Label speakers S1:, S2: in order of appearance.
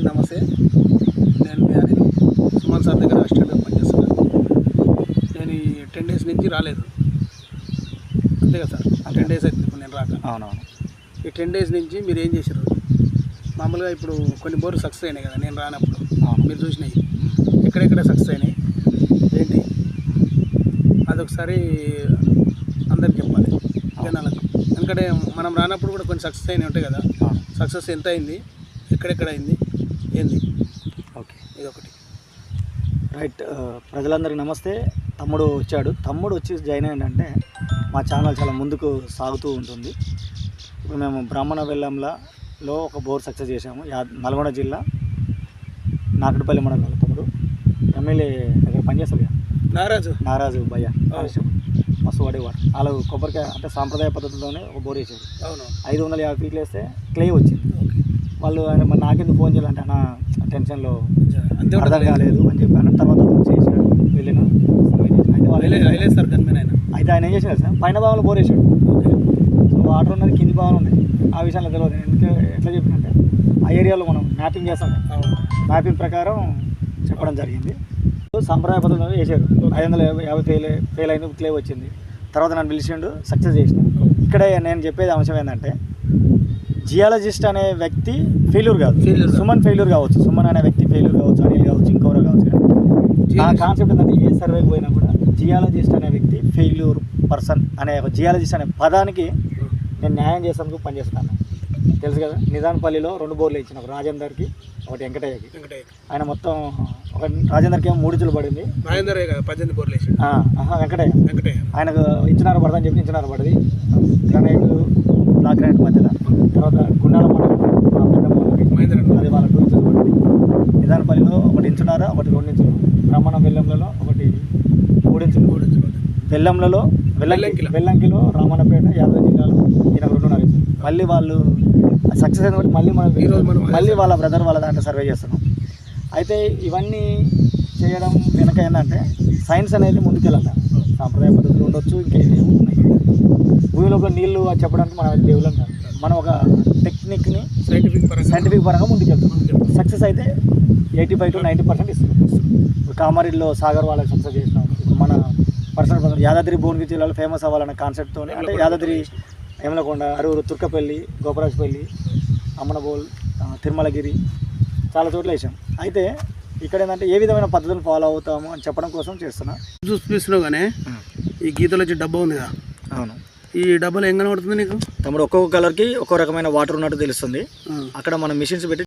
S1: నమస్తే. నేను మీ అనిల్ సుమన్ సార్ దగ్గర అసిస్టెంట్గా పనిచేస్తున్నాను. నేను ఈ 10 days నుంచి రాలేదు, అంతే కదా సార్? 10 days అవుతుంది ఇప్పుడు నేను రాక.
S2: అవునవును.
S1: ఈ 10 days నుంచి మీరు ఏం చేశారు? మామూలుగా ఇప్పుడు కొన్ని బోర్లు సక్సెస్ అయినాయి కదా నేను రానప్పుడు, మీరు చూసినాయి ఎక్కడెక్కడ సక్సెస్ అయినాయి ఏంటి అదొకసారి అందరికి చెప్పాలి జనాలకు. ఎందుకంటే మనం రానప్పుడు కూడా కొన్ని సక్సెస్ అయినాయి ఉంటాయి కదా, సక్సెస్ ఎంత అయింది, ఎక్కడెక్కడ అయింది, ఏంది.
S2: ఓకే,
S1: ఇదొకటి.
S2: రైట్. ప్రజలందరికీ నమస్తే. తమ్ముడు వచ్చాడు. తమ్ముడు వచ్చి జాయిన్ అయ్యిందంటే మా ఛానల్ చాలా ముందుకు సాగుతూ ఉంటుంది. ఇప్పుడు మేము బ్రాహ్మణ వెల్లంలో ఒక బోర్ సక్సెస్ చేసాము. నల్గొండ జిల్లా నాకటిపల్లి మండలం. తమ్ముడు ఎమ్మెల్యే దగ్గర పనిచేస్తారు కదా, నారాజు భయ్య మస్తు పడేవాడు. వాళ్ళు కొబ్బరికాయ అంటే సాంప్రదాయ పద్ధతిలోనే ఒక బోర్ వేసారు. 550 ఫీట్లు వేస్తే క్లే వచ్చింది. వాళ్ళు మరి నాకెందుకు ఫోన్ చేయాలంటే అన్న టెన్షన్లో అర్థం కాలేదు అని చెప్పాను. తర్వాత చేశాడు, వెళ్ళిన అయితే ఆయన ఏం చేశాడు సార్, పైన భాగంలో బోర్ వేసాడు. సో వాటర్ ఉన్నది కింది భాగంలో ఉంది. ఆ విషయంలో తెలియదు. ఎందుకు ఎట్లా చెప్పినంటే ఆ ఏరియాలో మనం మ్యాపింగ్ చేస్తాం, మ్యాపింగ్ ప్రకారం చెప్పడం జరిగింది. సాంప్రదాయ పద్ధతిలో వేసాడు. 550 ఫెయిల్ అయింది, క్లే వచ్చింది. తర్వాత నన్ను పిలిచిండు, సక్సెస్ చేసిన. ఇక్కడ నేను చెప్పేది అంశం ఏంటంటే, జియాలజిస్ట్ అనే వ్యక్తి ఫెయిల్యూర్ కాదు, సుమన్ ఫెయిల్యూర్ కావచ్చు, సుమన్ అనే వ్యక్తి ఫెయిల్యూర్ కావచ్చు, అనిల్ కావచ్చు, ఇంకోరు కావచ్చు. నా కాన్సెప్ట్ ఏంటంటే ఏ సర్వేకి పోయినా కూడా జియాలజిస్ట్ అనే వ్యక్తి ఫెయిల్యూర్ పర్సన్ అనే ఒక జియాలజిస్ట్ అనే పదానికి నేను న్యాయం చేసేందుకు పనిచేస్తాను. తెలుసు కదా, నిజాంపల్లిలో 2 బోర్లు ఇచ్చిన, ఒక రాజేందర్కి, ఒకటి వెంకటయ్యకి. ఆయన మొత్తం ఒక రాజేందర్కి ఏమో 3 ఇచ్చులు పడింది, వెంకటయ్య ఆయనకు ఇంచున్నర పడదని చెప్పి ఇంచున్నర పడింది. గ్రనైట్ బ్లాక్ గ్రనైట్ మధ్యలో. తర్వాత గుండాల అది వాళ్ళ 2 ఇచ్చులు పడింది. నిజాంపల్లిలో 1 ఇంచున్నర, ఒకటి 2 ఇంచులు. బ్రాహ్మణ బెల్లంలలో ఒకటి 3 ఇంచులు. వెల్లంకిలో రామన్నపేట యాదవ్ జిల్లాలో ఈయన 2.5 ఇంచులు. మళ్ళీ వాళ్ళు సక్సెస్ అయిన బట్టి మళ్ళీ వాళ్ళ బ్రదర్ వాళ్ళ దాంట్లో సర్వే చేస్తున్నాం. అయితే ఇవన్నీ చేయడం వెనక ఏంటంటే సైన్స్ అనేది ముందుకెళ్ళాలి. సాంప్రదాయ పద్ధతులు ఉండొచ్చు, ఇంకేమీ ఉన్నాయి. భూమిలోకి నీళ్లు చెప్పడానికి మనం దేవుళ్ళం కాదు, మనం ఒక టెక్నిక్ని సైంటిఫిక్ పరంగా ముందుకెళ్తాం. సక్సెస్ అయితే 85 to 90% ఇస్తున్నాం. ఇప్పుడు కామారెడ్డిలో సాగర్ వాళ్ళకి సక్సెస్ చేసినాం. మన పర్సనల్ యాదాద్రి భువనగిరి జిల్లాలో ఫేమస్ అవ్వాలన్న కాన్సెప్ట్తో, అంటే యాదాద్రి, యమలకొండ, అరూరు, తుర్కపల్లి, గోపరాజపల్లి, అమ్మనబోల్, తిరుమలగిరి చాలా చోట్ల వేసాం. అయితే ఇక్కడ ఏంటంటే ఏ విధమైన పద్ధతులు ఫాలో అవుతాము అని చెప్పడం కోసం చేస్తున్నా.
S1: చూపిస్తున్నావు కానీ ఈ గీతలో వచ్చి డబ్బా ఉంది కదా. అవును. ఈ డబ్బాలో ఏం కనబడుతుంది నీకు?
S2: తమ్ముడు ఒక్కొక్క కలర్కి ఒక్కో రకమైన వాటర్ ఉన్నట్టు తెలుస్తుంది. అక్కడ మనం మిషన్స్ పెట్టి